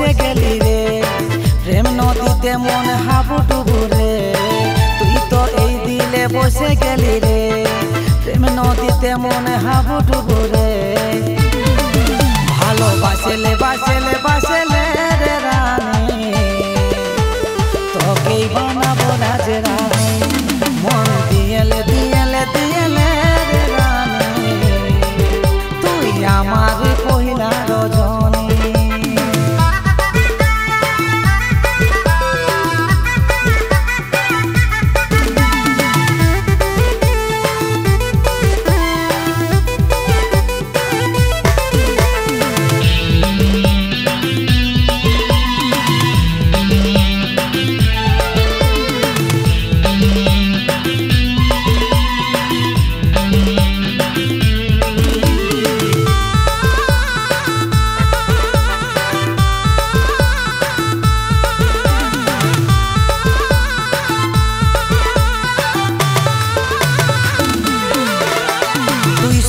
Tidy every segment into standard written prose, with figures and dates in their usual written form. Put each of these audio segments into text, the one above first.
বসে গেলি রে প্রেম নদীতে মন হাবুডুবু রে তুই তো এই দিলে বসে গেলি রে প্রেম নদীতে মন হাবুডুবু রে ভালোবাসলে বাসলে বাসলে রে রানী তোকেই বানাবো রাজ রানী মন দিয়েলে দিয়েলে দিয়েলে রে রানী তুই আমার কহিলা রজনী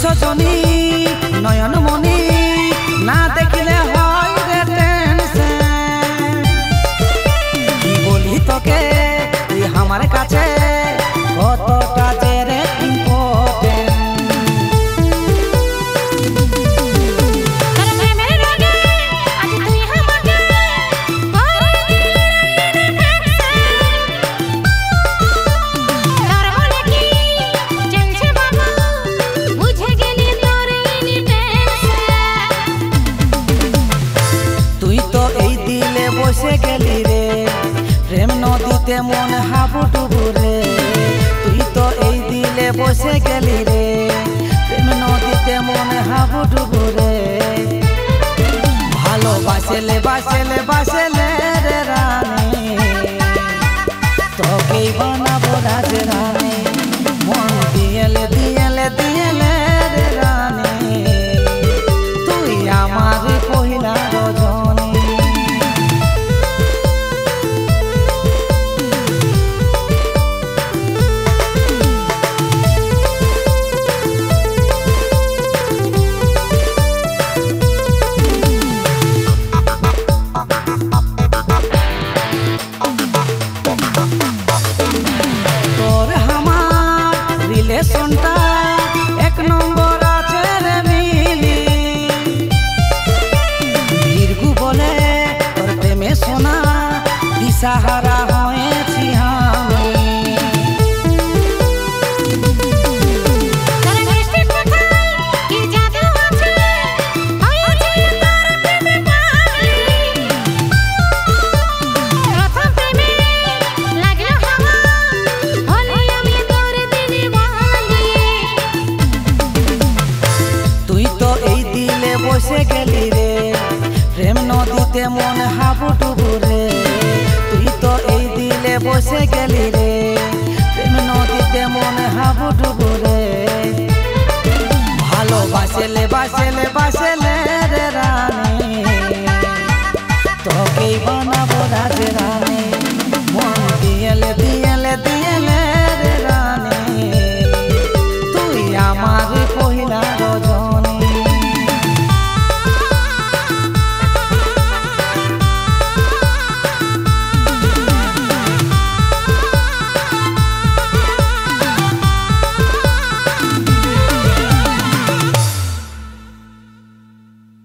সজনী নয়ন মনি না দেখিলে হয় রে টেনশন কি বলি তোকে তুই আমার কাছে কতটা যে রে ইম্পর্টেন্ট বসে গেলি রে প্রেম নদীতে মন হাবুডুবু রে তুই তো এই দিলে বসে গেলি রে প্রেম নদীতে মন হাবুডুবু রে ভালোবাসলে বাসলে বাসলে রে রানী তোকেই বানাবো রাজ রানী মন দিয়েলে দিয়েলে দিয়েলে রে রানী তুই আমার কহিলা রজনী রিলেশনটা এক নম্বর আছে রে মিলি দীর্ঘ বলে তোর প্রেমে সোনা দিশাহারা হয়েছি আমি বসে গেলি রে প্রেম নদীতে মন হাবুডুবু রে তুই তো এই দিলে বসে গেলি রে প্রেম নদীতে মন হাবুডুবু রে ভালোবাসলে বাসলে বাসলে রে রানী তোকেই বানাবো রাজ রানী মন দিয়েলে